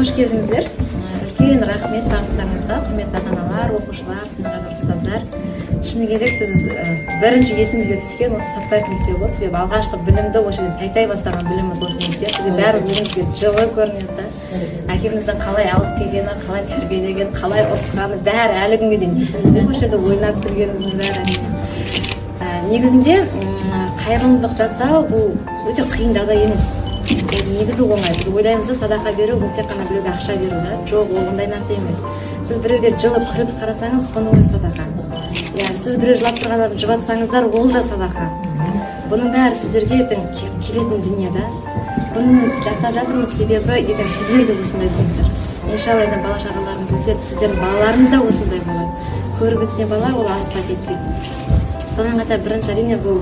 Қош келдіңіздер. Үлкен рахмет барлықтарыңызға, құрметті ата-аналар, оқушылар, сонымен қатар ұстаздар. Шыны керек, біз бірінші есімізге түскен осы Сатпаев мектебі болды. Себебі алғашқы білімді осы жерден тайтай бастаған біліміміз осы мектеп. Бізде бәрі өзімізге жылы көрінеді. Әкеміздің қалай алып келгені, қалай тәрбиелеген, қалай ұрысқаны бәрі әлі күнге дейін есімізде. Осы жерде ойнап күлгеніміздің бәрі. Негізінде қайырымдылық жасау бұл өте қиын жағдай емес. Негізі оңай. Біз ойлаймыз да садақа беру бұл тек қана біреуге ақша беру да. Жоқ, ол ондай нәрсе емес. Сіз біреуге жылып күліп қарасаңыз, соның өзі садақа. Сіз біреу жылап тұрғанда жұбатсаңыздар, ол да садақа. Бұның бәрі сіздерге ертең келетін дүние да. Бұны жасап жатырмыз себебі ертең сіздер де осындай болыңыздар. Иншалла енді бала шағаларыңыз өседі, сіздердің балаларыңыз да осындай болады. Көріп өскен бала ол алысқа кетпейді. Сонымен қатар бірінші әрине бұл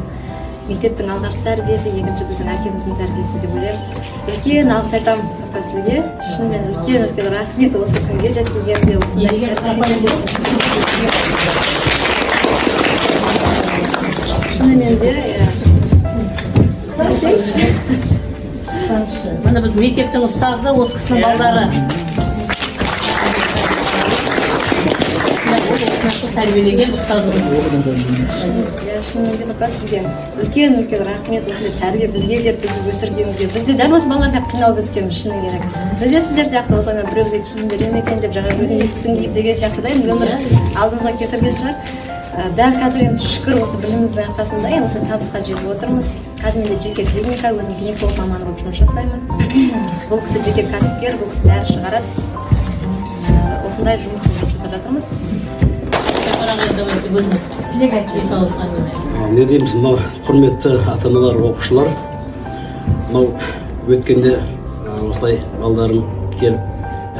мектептің алғашқы тәрбиесі, екінші біздің әкеміздің тәрбиесі деп ойлаймын. Үлкен алғыс айтамын апа сізге. Шынымен үлкен рахмет осы күнге жеткізгенде, шынымен де міне біз мектептің ұстазы осы кісінің балдары. Тәрбиелеген ұстазымыз. Шынымен де апа сізге үлкен рахмет осындай тәрбие бізге беріп бізді өсіргеніңізге. Бізде дәл осы балалар сияқты қиналып өскенбіз шыны керек. Бізде сіздер сияқты осылай біреуге киім беремін екен деп жаңа біреудің ескісін киіп деген сияқты да енді өмір алдымызға келтірген шығар. Дәл қазір енді шүкір осы біліміміздің арқасында енді осы табысқа жетіп отырмыз. Қазір менде жеке клиника, өзім гинеколог маманы болып жұмыс жасаймын. Бұл кісі жеке кәсіпкер, бұл кісі дәрі шығарады. Осындай жұмысын жасап жатырмыз. Не дейміз, мынау құрметті ата-аналар, оқушылар, мынау өткенде осылай балдарым келіп,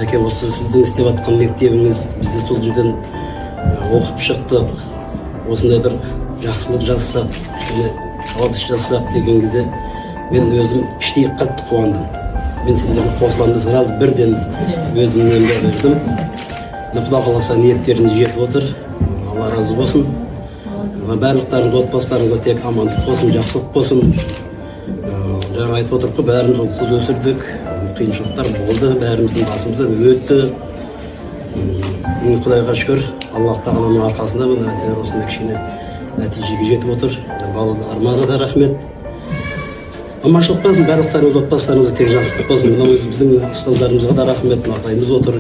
әке осы сіздің істеп жатқан мектебіңіз, бізде сол жерден оқып шықтық, осындай бір жақсылық жасап, табыс жасап деген кезде мен өзім іштей қатты қуандым. Мен сендерге қосыламды сразу бірден өзімнен бердім. Құда қаласа ниеттеріңіз жетіп отыр. Алла разы болсын. Барлықтарыңыз отбасыларыңызға тек амандық болсын, жақсылық болсын. Жаңа айтып отырып қой, бәріміз ұл қыз өсірдік, қиыншылықтар болды, бәріміздің басымыздан өтті. Құдайға шүкір, Аллах тағаланың арқасында бұл әйтеуір осындай кішкене нәтижеге жетіп отыр. Балаларыма да рахмет. Аманшылық болсын, барлықтарыңыз отбасыларыңызға тек жақсылық болсын. Мынау біздің ұстаздарымызға да рахмет, ағайымыз отыр.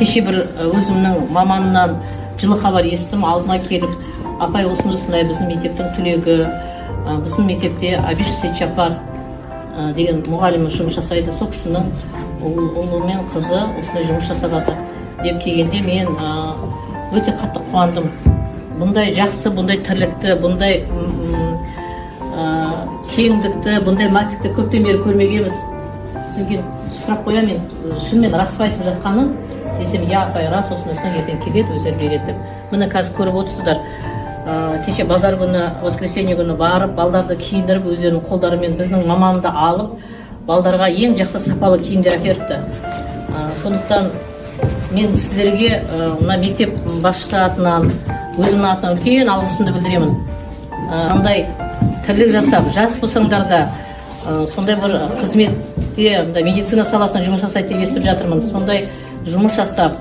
Кеше бір өзімнің маманынан жылы хабар естім, алдыма келіп, апай осындай біздің мектептің түлегі, біздің мектепте Абиш Сейтжапар деген мұғалімі жұмыс жасайды. Сол кісінің ұлы мен қызы осындай жұмыс жасап жатыр деп келгенде мен өте қатты қуандым. Бұндай жақсы, бұндай тірлікті, бұндай кеңдікті, бұндай мәтікті көптен бері көрмегенбіз. Содан сұрақ қоямын, шынымен рас айтып жатқанын десем, я апай рас, осындай ертең келеді, өздері береді деп. Міне қазір көріп отырсыздар. Кеше базар күні, воскресенье күні барып, балдарды киіндіріп, өздерінің қолдарымен біздің маманды алып, балдарға ең жақсы сапалы киімдер әперіпті. Сондықтан мен сіздерге мына мектеп басшысы атынан, өзімнің атынан үлкен алғысымды білдіремін. Қандай тірлік жасап, жас болсаңдар да сондай бір қызметте, медицина саласында жұмыс жасайды деп естіп жатырмын. Сондай жұмыс жасап,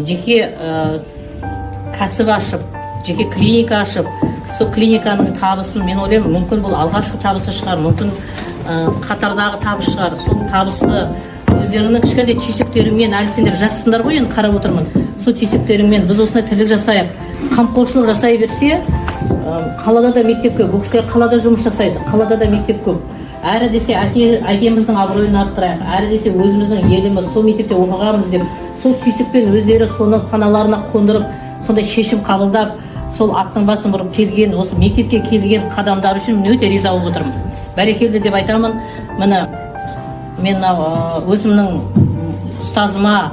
жеке кәсіп ашып, жеке клиника ашып, сол клиниканың табысын мен ойлаймын, мүмкін бұл алғашқы табысы шығар, мүмкін қатардағы табыс шығар. Сол табысты өздерінің кішкентай түйсіктерімен, әлі сендер жассыңдар ғой, енді қарап отырмын. Сол түйсіктерімен біз осындай тірлік жасайық, қамқоршылық жасай берсе, қалада да мектеп көп, бұл кісілер қалада жұмыс жасайды, қалада да мектеп көп. Әрі десе әкеміздің абыройын арттырайық, әрі десе өзіміздің еліміз сол мектепте оқығанбыз деп, сол түйсікпен өздері соны саналарына қондырып, сондай шешім қабылдап, сол аттың басын бұрып келген, осы мектепке келген қадамдар үшін мен өте риза болып отырмын. Бәрекелді деп айтамын. Міне мен өзімнің ұстазыма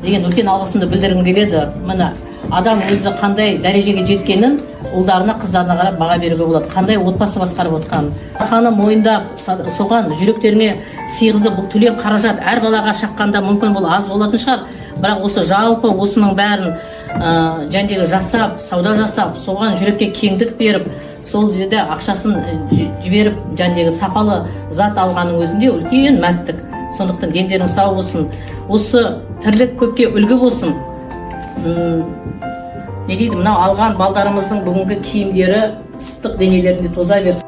деген үлкен алғысымды білдіргім келеді. Міне адам өзі қандай дәрежеге жеткенін ұлдарына, қыздарына қарап баға беруге болады. Қандай отбасы басқарып отқанын. Ақаны мойындап, соған жүректеріне сыйғызып, бұл төлем қаражат әр балаға шаққанда мүмкін бұл аз болатын шығар. Бірақ осы жалпы осының бәрін жәндегі жасап, сауда жасап, соған жүрекке кеңдік беріп, сол жерде ақшасын жіберіп, жәндегі сапалы зат алғанның өзінде үлкен мәрттік. Сондықтан дендерің сау болсын. Осы тірлік көпке үлгі болсын. Не дейді, мынау алған балдарымыздың бүгінгі киімдері ыстық денелерінде тоза берсін.